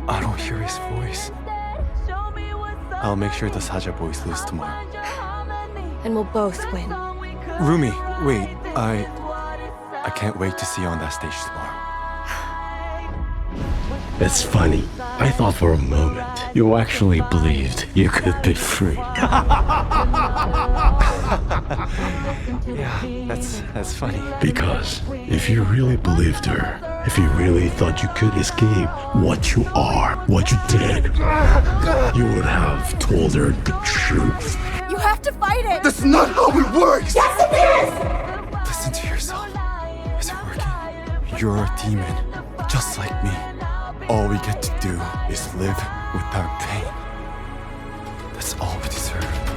I don't hear his voice. I'll make sure the Saja boys lose tomorrow. And we'll both win. Rumi, wait, I can't wait to see you on that stage tomorrow. It's funny. I thought for a moment you actually believed you could be free. Yeah, that's funny. Because if you really believed her, if you really thought you could escape what you are, what you did, you would have told her the truth. You have to fight it! That's not how it works! Yes, it is! Listen to yourself. Is it working? You're a demon, just like me. All we get to do is live without pain. That's all we deserve.